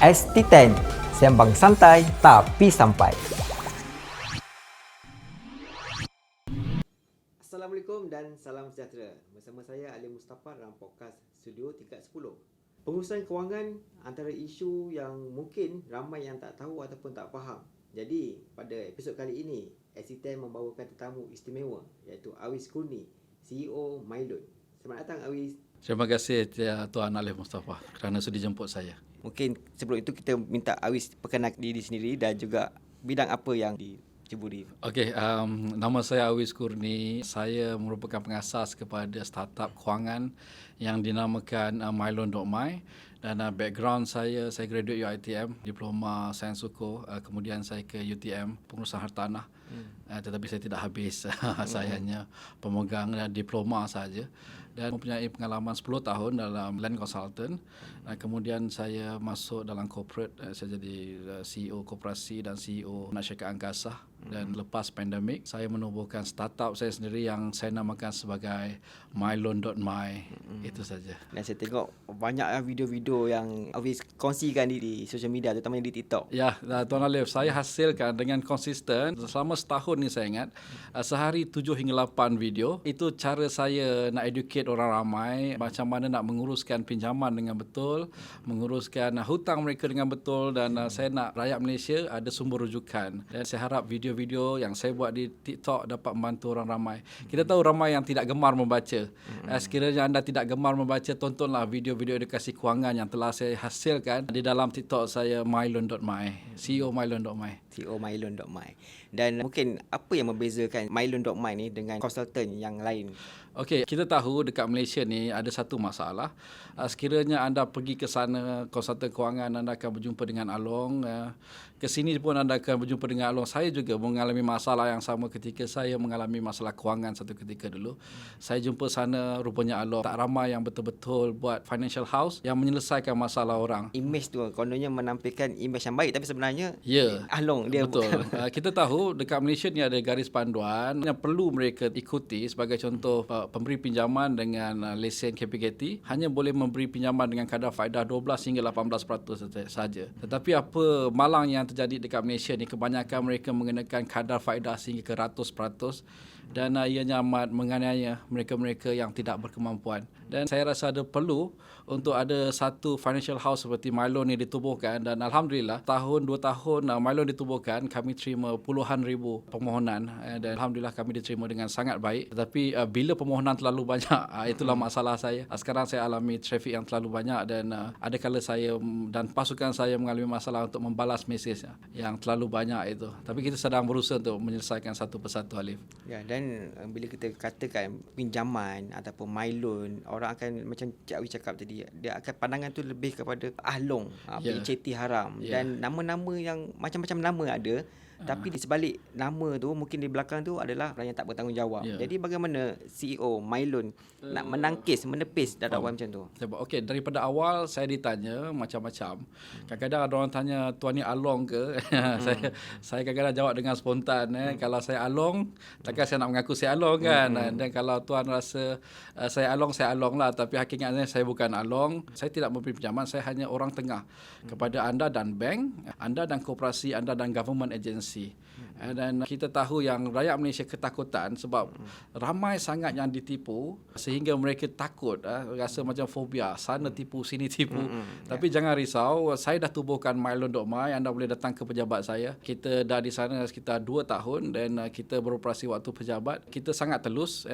ST10, sembang santai tapi sampai. Assalamualaikum dan salam sejahtera. Bersama saya Ali Mustafa dalam podcast Studio Tingkat 10. Pengurusan kewangan antara isu yang mungkin ramai yang tak tahu ataupun tak faham. Jadi, pada episod kali ini, ST10 membawakan tetamu istimewa iaitu Awis Kurni, CEO Mylon. Selamat datang Awis. Terima kasih Tuan Ali Mustafa kerana sudi jemput saya. Mungkin sebelum itu kita minta Awis perkenalkan diri sendiri dan juga bidang apa yang diceburi. Okey, nama saya Awis Kurni. Saya merupakan pengasas kepada startup kewangan yang dinamakan Mylon.my. Dan background saya graduate UiTM, diploma Sains Suku, kemudian saya ke UTM, pengurusan hartanah. Tetapi saya tidak habis, saya hanya pemegang diploma saja. Dan mempunyai pengalaman 10 tahun dalam land consultant. Kemudian saya masuk dalam corporate, saya jadi CEO koperasi dan CEO syarikat angkasa. Dan lepas pandemik, saya menubuhkan startup saya sendiri yang saya namakan sebagai Mylon.my. Itu saja. Dan saya tengok banyak video-video yang Awis kongsikan di social media, terutamanya di TikTok. Ya, Tuan Alif, saya hasilkan dengan konsisten selama setahun ni saya ingat, sehari 7 hingga 8 video. Itu cara saya nak educate orang ramai macam mana nak menguruskan pinjaman dengan betul, menguruskan hutang mereka dengan betul, dan saya nak rakyat Malaysia ada sumber rujukan. Dan saya harap video-video yang saya buat di TikTok dapat membantu orang ramai. Kita tahu ramai yang tidak gemar membaca. Sekiranya anda tidak gemar membaca, tontonlah video-video edukasi kewangan yang telah saya hasilkan di dalam TikTok saya Mylon.my, CEO Mylon.my. CEO Mylon.my. Dan mungkin apa yang membezakan Mylon.my ni dengan konsultan yang lain? Okey, kita tahu dekat Malaysia ni ada satu masalah. Sekiranya anda pergi ke sana, konsultan kewangan, anda akan berjumpa dengan Along. Ke sini pun anda akan berjumpa dengan Along. Saya juga mengalami masalah yang sama ketika saya mengalami masalah kewangan satu ketika dulu. Saya jumpa sana, rupanya Along tak ramai yang betul-betul buat financial house yang menyelesaikan masalah orang. Image tu kononnya menampilkan image yang baik, tapi sebenarnya Along dia betul. bukan. Kita tahu dekat Malaysia ni ada garis panduan yang perlu mereka ikuti. Sebagai contoh, pemberi pinjaman dengan lesen KPKT hanya boleh memberi pinjaman dengan kadar faedah 12 hingga 18% saja. Tetapi apa malang yang terjadi dekat Malaysia ni, kebanyakan mereka mengenakan kadar faedah sehingga ke 100%, dan ianya amat menganiaya mereka-mereka yang tidak berkemampuan. Dan saya rasa ada perlu untuk ada satu financial house seperti Mylon ni ditubuhkan, dan Alhamdulillah tahun 2 tahun Mylon ditubuhkan, kami terima puluhan ribu permohonan, dan Alhamdulillah kami diterima dengan sangat baik. Tetapi bila permohonan terlalu banyak, itulah masalah saya. Sekarang saya alami traffic yang terlalu banyak, dan ada kala saya dan pasukan saya mengalami masalah untuk membalas mesej yang terlalu banyak itu. Tapi kita sedang berusaha untuk menyelesaikan satu persatu, Alif. Ya, dan bila kita katakan pinjaman ataupun Mylon, orang akan macam Cik Awi cakap tadi, dia akan pandangan tu lebih kepada ahlong, PCT haram, dan nama-nama yang macam-macam nama ada. Tapi di sebalik nama tu, mungkin di belakang tu adalah orang yang tak bertanggungjawab. Jadi bagaimana CEO Mylon nak menepis dakwan macam tu? Okey, daripada awal saya ditanya macam-macam. Kadang-kadang ada orang tanya, tuan ni Along ke? Saya kadang-kadang jawab dengan spontan. Kalau saya Along, takkan saya nak mengaku saya Along kan? Dan kalau tuan rasa saya Along lah. Tapi hakikatnya saya bukan Along. Saya tidak memberi pinjaman, saya hanya orang tengah kepada anda dan bank, anda dan koperasi, anda dan government agency. Dan kita tahu yang rakyat Malaysia ketakutan sebab ramai sangat yang ditipu sehingga mereka takut, rasa macam fobia, sana tipu sini tipu. Tapi jangan risau, saya dah tubuhkan Mylon.my, anda boleh datang ke pejabat saya. Kita dah di sana sekitar 2 tahun dan kita beroperasi waktu pejabat. Kita sangat telus.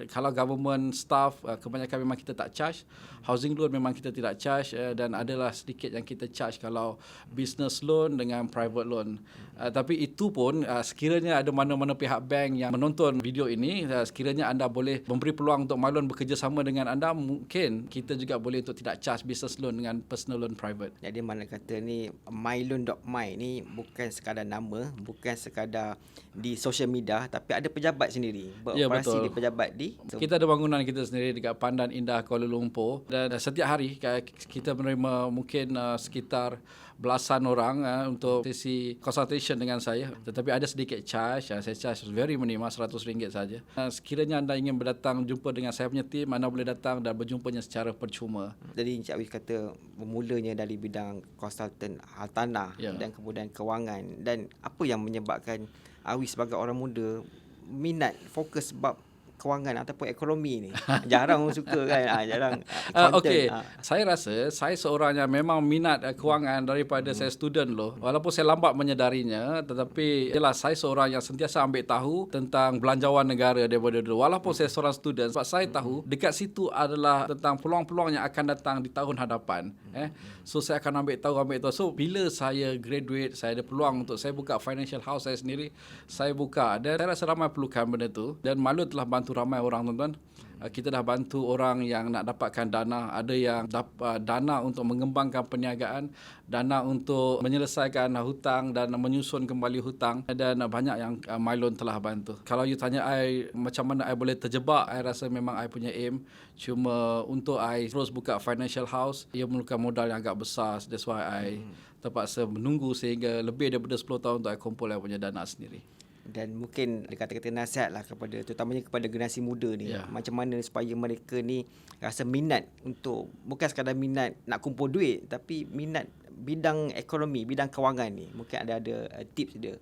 Kalau government staff, kebanyakan memang kita tak charge. Housing loan memang kita tidak charge, dan adalah sedikit yang kita charge kalau business loan dengan private loan. Tapi itu pun sekiranya ada mana-mana pihak bank yang menonton video ini, sekiranya anda boleh memberi peluang untuk Mylon bekerjasama dengan anda, mungkin kita juga boleh untuk tidak charge business loan dengan personal loan private. Jadi mana kata ni Mylon.my ni bukan sekadar nama, bukan sekadar di social media, tapi ada pejabat sendiri beroperasi di pejabat di kita ada bangunan kita sendiri dekat Pandan Indah Kuala Lumpur, dan setiap hari kita menerima mungkin sekitar belasan orang untuk sesi consultation dengan saya. saya, tetapi ada sedikit charge. Saya charge very minimal RM100 saja. Sekiranya anda ingin berdatang jumpa dengan saya punya tim, anda boleh datang dan berjumpanya secara percuma. Jadi Encik Awis kata bermulanya dari bidang konsultan hartanah dan kemudian kewangan, dan apa yang menyebabkan Awis sebagai orang muda minat fokus bab kewangan ataupun ekonomi ni? Jarang orang suka kan. Jarang Okey, saya rasa saya seorang yang memang minat kewangan daripada saya student loh. Walaupun saya lambat menyedarinya, tetapi ialah saya seorang yang sentiasa ambil tahu tentang belanjawan negara daripada dulu. Walaupun saya seorang student, sebab saya tahu dekat situ adalah tentang peluang-peluang yang akan datang di tahun hadapan. So saya akan ambil tahu. So bila saya graduate, saya ada peluang untuk saya buka financial house saya sendiri, saya buka, dan saya rasa ramai perlukan benda tu, dan Mailun telah bantu ramai orang, tuan-tuan. Kita dah bantu orang yang nak dapatkan dana. Ada yang dapat dana untuk mengembangkan perniagaan, dana untuk menyelesaikan hutang dan menyusun kembali hutang, dan banyak yang Mailun telah bantu. Kalau you tanya I macam mana I boleh terjebak, I rasa memang I punya aim. Cuma untuk I terus buka financial house, ia memerlukan modal yang agak besar. That's why I terpaksa menunggu sehingga lebih daripada 10 tahun untuk I kumpul I punya dana sendiri. Dan mungkin ada kata-kata nasihat lah kepada, terutamanya kepada generasi muda ni, macam mana supaya mereka ni rasa minat untuk, bukan sekadar minat nak kumpul duit, tapi minat bidang ekonomi, bidang kewangan ni. Mungkin ada tips dia.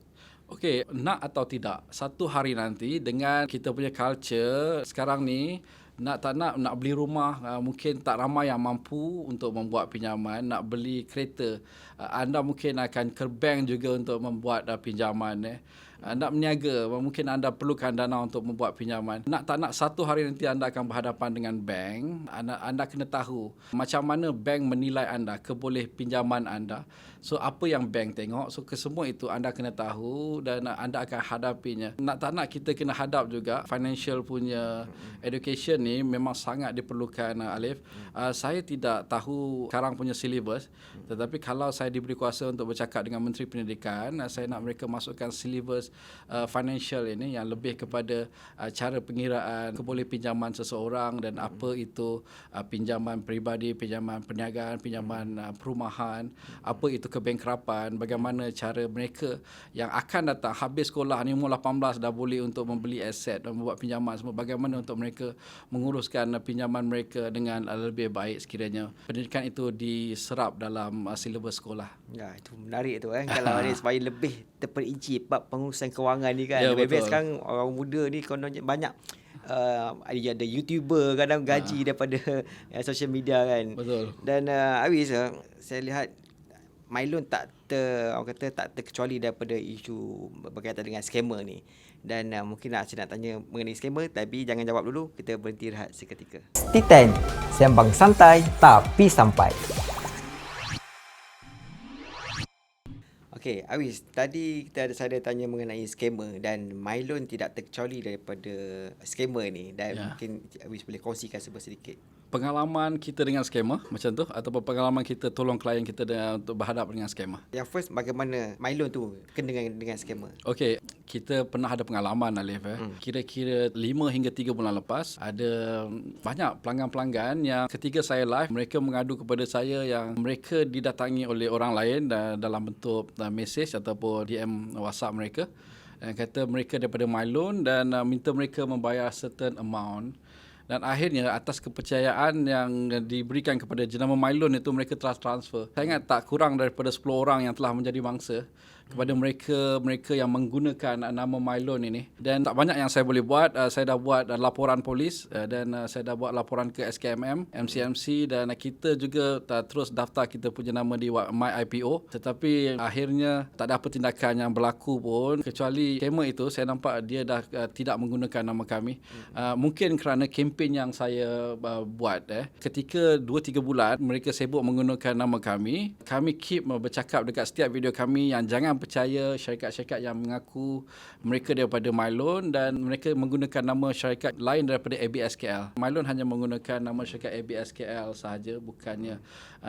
Okey, nak atau tidak, satu hari nanti dengan kita punya culture sekarang ni, nak tak nak beli rumah, mungkin tak ramai yang mampu untuk membuat pinjaman. Nak beli kereta, anda mungkin akan ke bank juga untuk membuat pinjaman. Nak berniaga, mungkin anda perlukan dana untuk membuat pinjaman. Nak tak nak, satu hari nanti anda akan berhadapan dengan bank. Anda kena tahu macam mana bank menilai anda, keboleh pinjaman anda. So apa yang bank tengok, so kesemua itu anda kena tahu dan anda akan hadapinya. Nak tak nak kita kena hadap juga. Financial punya education ni memang sangat diperlukan, Alif. Saya tidak tahu sekarang punya syllabus, tetapi kalau saya diberi kuasa untuk bercakap dengan Menteri Pendidikan, saya nak mereka masukkan syllabus financial ini yang lebih kepada cara pengiraan keboleh pinjaman seseorang dan apa itu pinjaman peribadi, pinjaman perniagaan, pinjaman perumahan, apa itu kebankrapan, bagaimana cara mereka yang akan datang habis sekolah ni umur 18 dah boleh untuk membeli aset dan membuat pinjaman semua, bagaimana untuk mereka menguruskan pinjaman mereka dengan lebih baik sekiranya pendidikan itu diserap dalam silibus sekolah. Ya, itu menarik tu kalau ada supaya lebih terperinci bab pengurusan kewangan ni kan. Ya, Lebih sekarang orang muda ni kononnya banyak ada YouTuber kadang gaji daripada social media kan. Betul. Dan Awis, saya lihat Mailun tak terkecuali daripada isu berkaitan dengan skamer ni. Dan mungkin saya nak tanya mengenai skamer, tapi jangan jawab dulu, kita berhenti rehat seketika. T10, sembang santai tapi sampai. Okey, Awis, tadi saya ada tanya mengenai skamer, dan Mailun tidak terkecuali daripada skamer ni, dan mungkin Awis boleh kongsikan sedikit. Pengalaman kita dengan skamer macam tu, ataupun pengalaman kita tolong klien kita untuk berhadap dengan skamer. Yang first, bagaimana Mailun tu kena dengan skamer? Okey, kita pernah ada pengalaman, Alif. Kira-kira 5 hingga 3 bulan lepas, ada banyak pelanggan-pelanggan yang ketika saya live, mereka mengadu kepada saya yang mereka didatangi oleh orang lain dalam bentuk mesej ataupun DM WhatsApp mereka, dan kata mereka daripada Mailun dan minta mereka membayar certain amount. Dan akhirnya atas kepercayaan yang diberikan kepada jenama Mailun itu, mereka telah transfer. Saya ingat tak kurang daripada 10 orang yang telah menjadi mangsa kepada mereka yang menggunakan nama Mailun ini. Dan tak banyak yang saya boleh buat. Saya dah buat laporan polis dan saya dah buat laporan ke SKMM, MCMC, dan kita juga terus daftar kita punya nama di MyIPO. Tetapi akhirnya tak ada apa tindakan yang berlaku pun, kecuali skamer itu saya nampak dia dah tidak menggunakan nama kami. Mungkin kerana kempen yang saya buat. Ketika 2-3 bulan mereka sibuk menggunakan nama kami keep bercakap dekat setiap video kami yang jangan percaya syarikat-syarikat yang mengaku mereka daripada Mailun dan mereka menggunakan nama syarikat lain daripada ABSKL. Mailun hanya menggunakan nama syarikat ABSKL sahaja, bukannya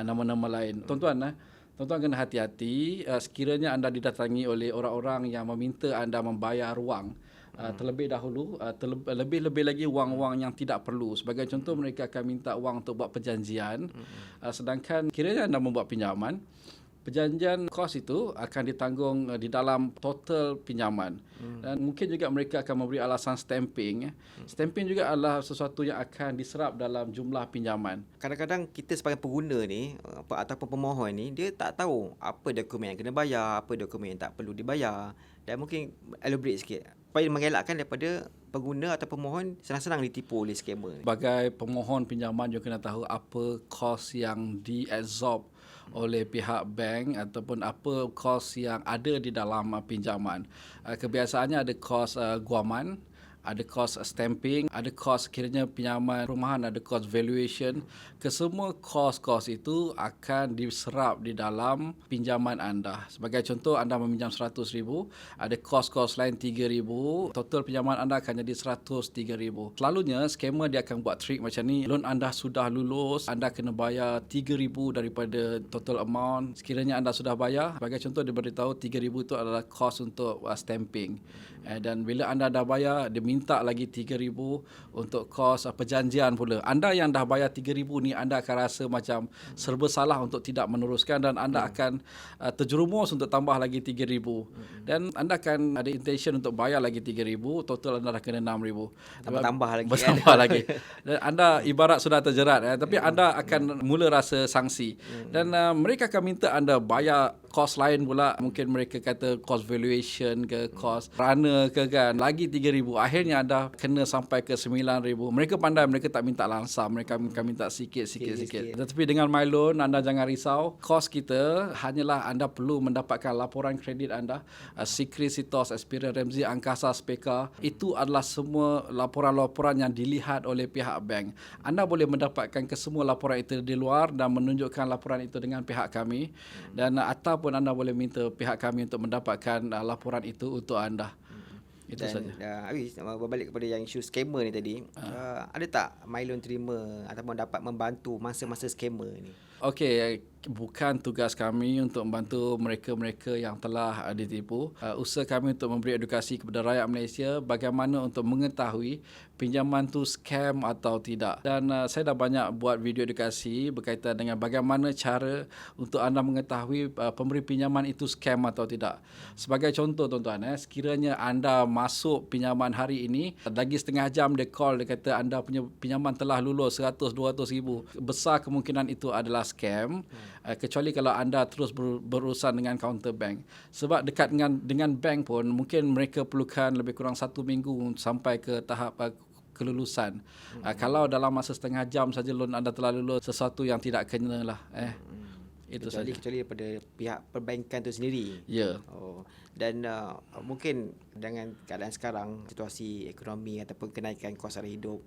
nama-nama lain. Tuan-tuan kena hati-hati sekiranya anda didatangi oleh orang-orang yang meminta anda membayar wang. Terlebih dahulu, lebih-lebih lagi wang-wang yang tidak perlu. Sebagai contoh, mereka akan minta wang untuk buat perjanjian. Sedangkan kiranya anda membuat pinjaman Perjanjian kos itu akan ditanggung di dalam total pinjaman. Dan mungkin juga mereka akan memberi alasan stamping. Stamping juga adalah sesuatu yang akan diserap dalam jumlah pinjaman. Kadang-kadang kita sebagai pengguna ni ataupun pemohon ni, dia tak tahu apa dokumen yang kena bayar, apa dokumen yang tak perlu dibayar. Dan mungkin elaborate sikit supaya mengelakkan daripada pengguna atau pemohon senang-senang ditipu oleh scammer. Sebagai pemohon pinjaman juga kena tahu apa kos yang diabsorb oleh pihak bank ataupun apa kos yang ada di dalam pinjaman. Kebiasaannya ada kos guaman, ada kos stamping, ada kos kiranya pinjaman perumahan, ada kos valuation. Kesemua kos-kos itu akan diserap di dalam pinjaman anda. Sebagai contoh, anda meminjam RM100,000, ada kos-kos lain RM3,000, total pinjaman anda akan jadi RM103,000. Selalunya, scammer dia akan buat trik macam ni. Loan anda sudah lulus, anda kena bayar RM3,000 daripada total amount. Sekiranya anda sudah bayar, sebagai contoh dia beritahu RM3,000 itu adalah kos untuk stamping. Dan bila anda dah bayar, dia minta lagi RM3,000 untuk kos perjanjian pula. Anda yang dah bayar RM3,000 ni, anda akan rasa macam serba salah untuk tidak meneruskan dan anda akan terjerumus untuk tambah lagi RM3,000. Dan anda akan ada intention untuk bayar lagi RM3,000, total anda dah kena RM6,000. Tambah lagi. Bertambah lagi. Dan anda ibarat sudah terjerat, tapi anda akan mula rasa sanksi. Dan mereka akan minta anda bayar kos lain pula. Mungkin mereka kata kos valuation ke, kos runner ke kan, lagi RM3,000. Akhirnya anda kena sampai ke RM9,000. Mereka pandai, mereka tak minta langsam, mereka akan minta sikit. Tetapi dengan MyLoan, anda jangan risau. Kos kita hanyalah anda perlu mendapatkan laporan kredit anda, Sikri, Sitos, Experian, Ramsey, Angkasa, Speka. Itu adalah semua laporan-laporan yang dilihat oleh pihak bank. Anda boleh mendapatkan kesemua laporan itu di luar dan menunjukkan laporan itu dengan pihak kami. Dan ataupun anda boleh minta pihak kami untuk mendapatkan laporan itu untuk anda. Itu dan saja. Hafiz, berbalik kepada yang isu scammer ni tadi, ada tak MyLoan terima ataupun dapat membantu masa-masa scammer ni? Okey, bukan tugas kami untuk membantu mereka-mereka yang telah ditipu. Usaha kami untuk memberi edukasi kepada rakyat Malaysia bagaimana untuk mengetahui pinjaman tu scam atau tidak. Dan saya dah banyak buat video edukasi berkaitan dengan bagaimana cara untuk anda mengetahui pemberi pinjaman itu scam atau tidak. Sebagai contoh tuan-tuan, sekiranya anda masuk pinjaman hari ini, lagi setengah jam dia call, dia kata anda punya pinjaman telah lulus RM100,000-200,000. Besar kemungkinan itu adalah scam, kecuali kalau anda terus berurusan dengan counter bank. Sebab dekat dengan bank pun mungkin mereka perlukan lebih kurang 1 minggu sampai ke tahap kelulusan. Kalau dalam masa setengah jam saja loan anda telah lulus, sesuatu yang tidak kena lah. Itu saja. Kecuali daripada pihak perbankan tu sendiri. Ya. Dan mungkin dengan keadaan sekarang, situasi ekonomi ataupun kenaikan kos sara hidup,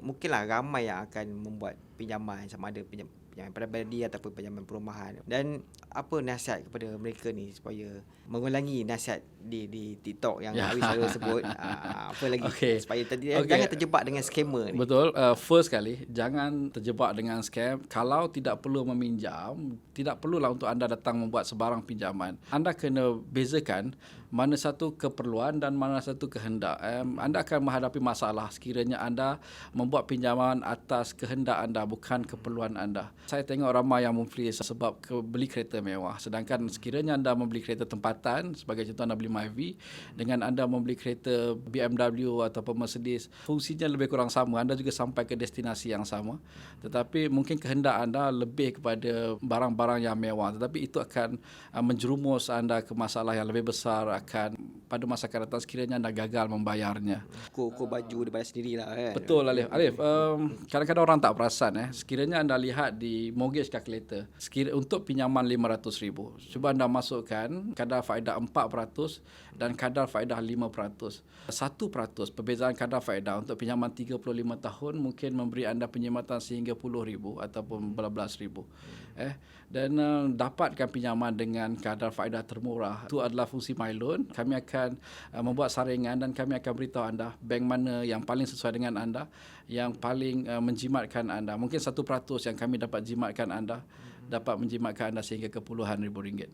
mungkinlah ramai yang akan membuat pinjaman, sama ada pinjaman peribadi ataupun pinjaman perumahan. Dan apa nasihat kepada mereka ni supaya mengulangi nasihat di TikTok yang Hafiz selalu sebut, apa lagi supaya jangan terjebak dengan scammer ni? Betul. First kali, jangan terjebak dengan scam. Kalau tidak perlu meminjam, tidak perlulah untuk anda datang membuat sebarang pinjaman. Anda kena bezakan mana satu keperluan dan mana satu kehendak. Anda akan menghadapi masalah sekiranya anda membuat pinjaman atas kehendak anda, bukan keperluan anda. Saya tengok ramai yang membeli sebab beli kereta mewah. Sedangkan sekiranya anda membeli kereta tempatan, sebagai contoh anda beli Myvi, dengan anda membeli kereta BMW ataupun Mercedes, fungsinya lebih kurang sama. Anda juga sampai ke destinasi yang sama. Tetapi mungkin kehendak anda lebih kepada barang-barang yang mewah. Tetapi itu akan menjerumus anda ke masalah yang lebih besar, akan pada masa akan datang sekiranya anda gagal membayarnya. Ukur baju dia bayar sendirilah kan. Betul Alif. Kadang-kadang orang tak perasan sekiranya anda lihat di mortgage calculator, untuk pinjaman RM500,000, cuba anda masukkan kadar faedah 4% dan kadar faedah 5%. 1% perbezaan kadar faedah untuk pinjaman 35 tahun mungkin memberi anda penyematan sehingga RM10,000 ataupun RM12,000. Dan dapatkan pinjaman dengan kadar faedah termurah. Itu adalah fungsi MyLoan. Kami akan membuat saringan dan kami akan beritahu anda bank mana yang paling sesuai dengan anda, yang paling menjimatkan anda. Mungkin 1% yang kami dapat jimatkan anda, dapat menjimatkan anda sehingga ke puluhan ribu ringgit.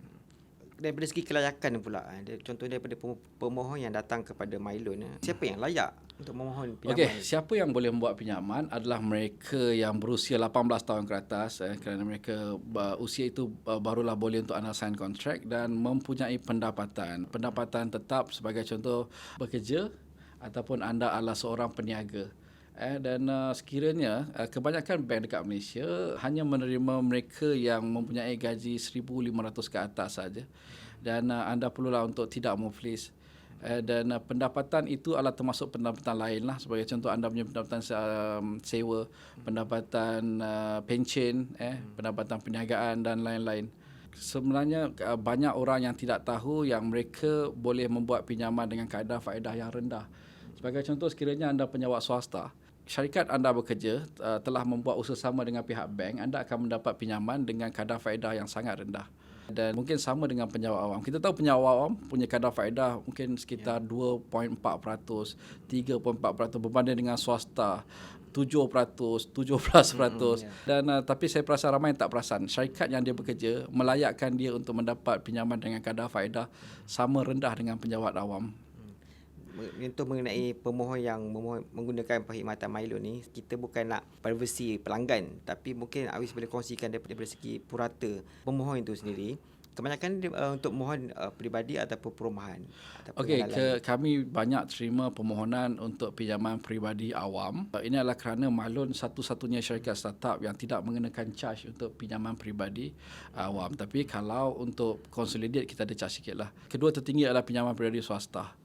daripada segi kelayakan pula, contoh daripada pemohon yang datang kepada MyLoan, siapa yang layak untuk memohon pinjaman? Okey, siapa yang boleh membuat pinjaman adalah mereka yang berusia 18 tahun ke atas, kerana mereka usia itu barulah boleh untuk anda sign kontrak dan mempunyai pendapatan tetap, sebagai contoh bekerja ataupun anda adalah seorang peniaga. Dan sekiranya kebanyakan bank dekat Malaysia hanya menerima mereka yang mempunyai gaji 1,500 ke atas saja, dan anda perlulah untuk tidak muflis. Dan pendapatan itu adalah termasuk pendapatan lain lah, sebagai contoh anda punya pendapatan sewa, pendapatan pencen, pendapatan perniagaan dan lain-lain. Sebenarnya banyak orang yang tidak tahu yang mereka boleh membuat pinjaman dengan kaedah faedah yang rendah. Sebagai contoh, sekiranya anda penjawat swasta, syarikat anda bekerja telah membuat usaha sama dengan pihak bank, anda akan mendapat pinjaman dengan kadar faedah yang sangat rendah. Dan mungkin sama dengan penjawat awam. Kita tahu penjawat awam punya kadar faedah mungkin sekitar 2.4%, 3.4% berbanding dengan swasta 7%, 17%. Dan tapi saya perasan ramai yang tak perasan. Syarikat yang dia bekerja melayakkan dia untuk mendapat pinjaman dengan kadar faedah sama rendah dengan penjawat awam. Untuk mengenai pemohon yang menggunakan perkhidmatan MyLoan ni, kita bukan nak privacy pelanggan, tapi mungkin Awis boleh kongsikan daripada segi purata pemohon itu sendiri. Kebanyakan untuk mohon peribadi ataupun perumahan. Okey, kami banyak terima permohonan untuk pinjaman peribadi awam. Ini adalah kerana MyLoan satu-satunya syarikat startup yang tidak mengenakan charge untuk pinjaman peribadi awam. Tapi kalau untuk consolidate, kita ada charge sikit lah. Kedua tertinggi adalah pinjaman peribadi swasta.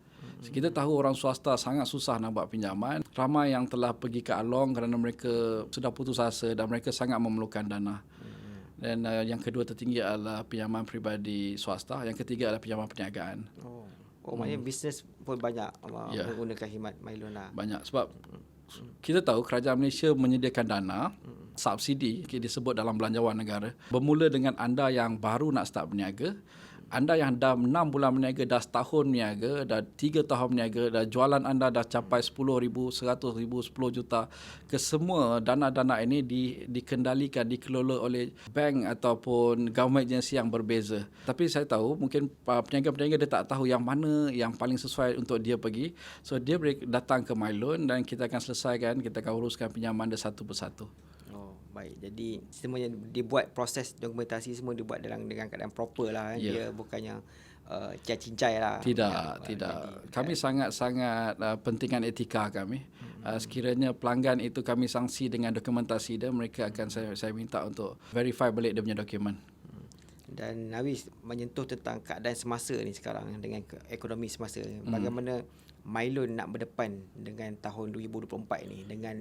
Kita tahu orang swasta sangat susah nak buat pinjaman. Ramai yang telah pergi ke Along kerana mereka sudah putus asa dan mereka sangat memerlukan dana. Dan yang kedua tertinggi adalah pinjaman peribadi swasta. Yang ketiga adalah pinjaman perniagaan. Maknanya bisnes pun banyak menggunakan khidmat MyLoan lah. Banyak, sebab kita tahu kerajaan Malaysia menyediakan dana subsidi, disebut dalam belanjawan negara. Bermula dengan anda yang baru nak start berniaga. Anda yang dah 6 bulan berniaga, dah setahun berniaga, dah 3 tahun berniaga, dah jualan anda dah capai 10,000, 100,000, 10 juta. Kesemua dana-dana ini dikendalikan, dikelola oleh bank ataupun government agency yang berbeza. Tapi saya tahu mungkin peniaga-peniaga dia tak tahu yang mana yang paling sesuai untuk dia pergi. So dia boleh datang ke MyLoan dan kita akan selesaikan, kita akan uruskan pinjaman dia satu persatu. Baik, jadi semuanya dibuat, proses dokumentasi semua dibuat dengan keadaan proper lah. Dia bukannya cincai lah. Tidak. Kami sangat-sangat pentingkan etika kami. Sekiranya pelanggan itu kami sanksi dengan dokumentasi dia, mereka akan saya minta untuk verify balik dia punya dokumen. Dan Awis menyentuh tentang keadaan semasa ni sekarang dengan ekonomi semasa. Bagaimana MyLoan nak berdepan dengan tahun 2024 ni dengan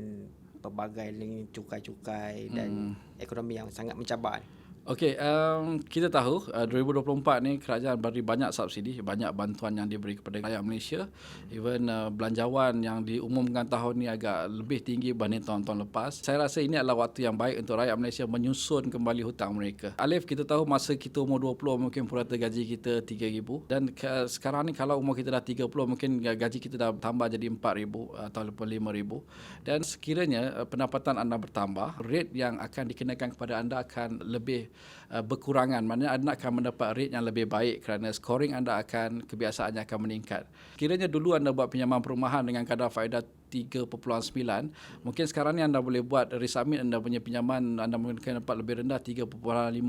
pelbagai cukai-cukai dan ekonomi yang sangat mencabar. Okey, kita tahu 2024 ni kerajaan beri banyak subsidi, banyak bantuan yang diberi kepada rakyat Malaysia. Even belanjawan yang diumumkan tahun ni agak lebih tinggi berbanding tahun-tahun lepas. Saya rasa ini adalah waktu yang baik untuk rakyat Malaysia menyusun kembali hutang mereka. Alif, kita tahu masa kita umur 20 mungkin purata gaji kita 3,000, dan sekarang ni kalau umur kita dah 30 mungkin gaji kita dah tambah jadi 4,000 atau 5,000. Dan sekiranya pendapatan anda bertambah, rate yang akan dikenakan kepada anda akan lebih berkurangan. Maknanya anda akan mendapat rate yang lebih baik kerana scoring anda kebiasaannya akan meningkat. Kiranya dulu anda buat pinjaman perumahan dengan kadar faedah 3.9, mungkin sekarang ni anda boleh buat resubmit anda punya pinjaman, anda mungkin dapat lebih rendah 3.5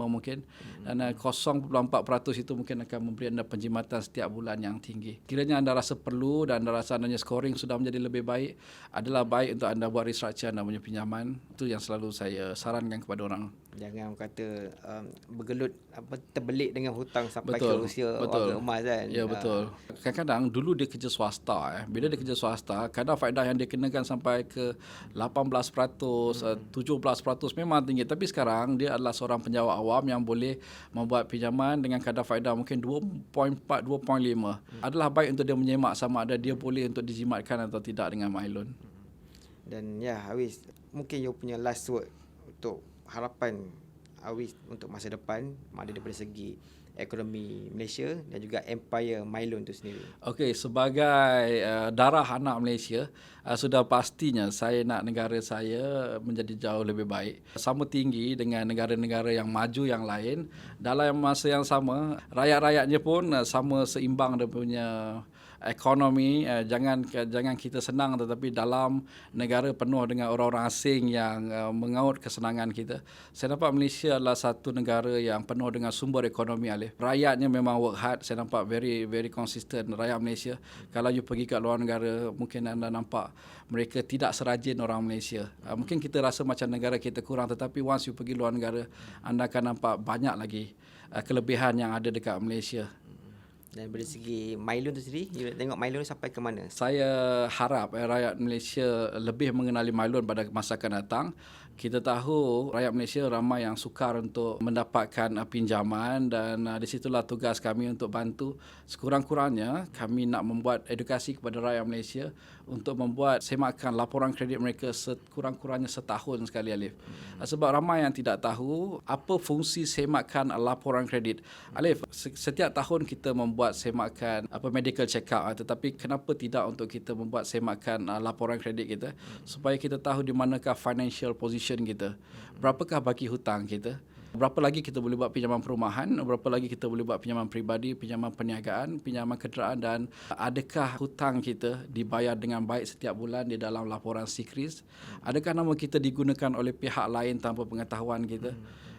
mungkin, dan 0.4% itu mungkin akan memberi anda penjimatan setiap bulan yang tinggi. Kiranya anda rasa perlu dan anda rasa anda scoring sudah menjadi lebih baik, adalah baik untuk anda buat restructure anda punya pinjaman. Itu yang selalu saya sarankan kepada orang. Jangan kata bergelut terbelit dengan hutang sampai betul, ke usia betul. orang emas kan. Ya, betul. Kadang-kadang dulu dia kerja swasta. Bila dia kerja swasta, kadar faedah yang dia kenakan sampai ke 18%, 17% memang tinggi. Tapi sekarang dia adalah seorang penjawat awam yang boleh membuat pinjaman dengan kadar faedah mungkin 2.4, 2.5. Adalah baik untuk dia menyemak sama ada dia boleh untuk dijimatkan atau tidak dengan MyLoan. Dan Awis, mungkin you punya last word untuk harapan Awis untuk masa depan, ada daripada segi ekonomi Malaysia dan juga Empire Mylon tu sendiri? Okey, sebagai darah anak Malaysia, sudah pastinya saya nak negara saya menjadi jauh lebih baik. Sama tinggi dengan negara-negara yang maju yang lain. Dalam masa yang sama, rakyat-rakyatnya pun sama seimbang dia punya ekonomi. Jangan kita senang, tetapi dalam negara penuh dengan orang-orang asing yang mengaut kesenangan kita. Saya nampak Malaysia adalah satu negara yang penuh dengan sumber ekonomi, Alif. Rakyatnya memang work hard. Saya nampak very consistent rakyat Malaysia. Kalau you pergi kat luar negara, mungkin anda nampak mereka tidak serajin orang Malaysia. Mungkin kita rasa macam negara kita kurang, tetapi once you pergi luar negara, anda akan nampak banyak lagi kelebihan yang ada dekat Malaysia. Dan dari segi Mylon tu sendiri, you nak tengok Mylon sampai ke mana? Saya harap rakyat Malaysia lebih mengenali Mylon pada masa akan datang. Kita tahu rakyat Malaysia ramai yang sukar untuk mendapatkan pinjaman, dan di situlah tugas kami untuk bantu. Sekurang-kurangnya kami nak membuat edukasi kepada rakyat Malaysia untuk membuat semakan laporan kredit mereka sekurang-kurangnya setahun sekali, Alif. Sebab ramai yang tidak tahu apa fungsi semakan laporan kredit. Alif, setiap tahun kita membuat semakan medical check up, tetapi kenapa tidak untuk kita membuat semakan laporan kredit kita supaya kita tahu di manakah financial position kita, berapakah baki hutang kita, berapa lagi kita boleh buat pinjaman perumahan, berapa lagi kita boleh buat pinjaman peribadi, pinjaman perniagaan, pinjaman kenderaan, dan adakah hutang kita dibayar dengan baik setiap bulan di dalam laporan SIKRIS, adakah nama kita digunakan oleh pihak lain tanpa pengetahuan kita.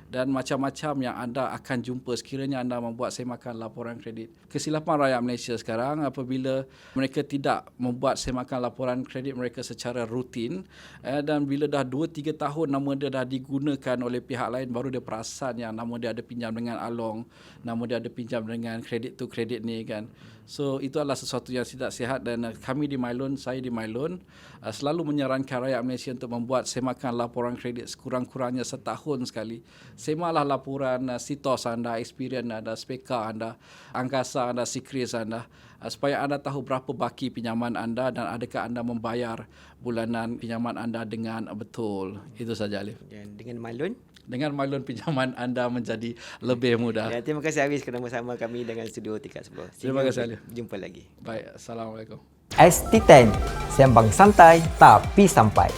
Dan macam-macam yang anda akan jumpa sekiranya anda membuat semakan laporan kredit. Kesilapan rakyat Malaysia sekarang apabila mereka tidak membuat semakan laporan kredit mereka secara rutin, dan bila dah 2-3 tahun nama dia dah digunakan oleh pihak lain, baru dia perasan yang nama dia ada pinjam dengan Along, nama dia ada pinjam dengan kredit tu kredit ni kan. So itu adalah sesuatu yang tidak sihat, dan kami di Mylon, saya di Mylon selalu menyarankan rakyat Malaysia untuk membuat semakan laporan kredit sekurang-kurangnya setahun sekali. Semalah laporan SITOS anda, Experian anda, Speka anda, Angkasa anda, SIKRIS anda, supaya anda tahu berapa baki pinjaman anda dan adakah anda membayar bulanan pinjaman anda dengan betul. Itu saja, Alif. Dan dengan Mylon? Dengan Mylon pinjaman anda menjadi lebih mudah. Ya, terima kasih Awis kerana bersama kami dengan Studio Tingkat 10. Terima kasih, Alif. Jumpa lagi. Baik, Assalamualaikum. ST10, sembang santai tapi sampai.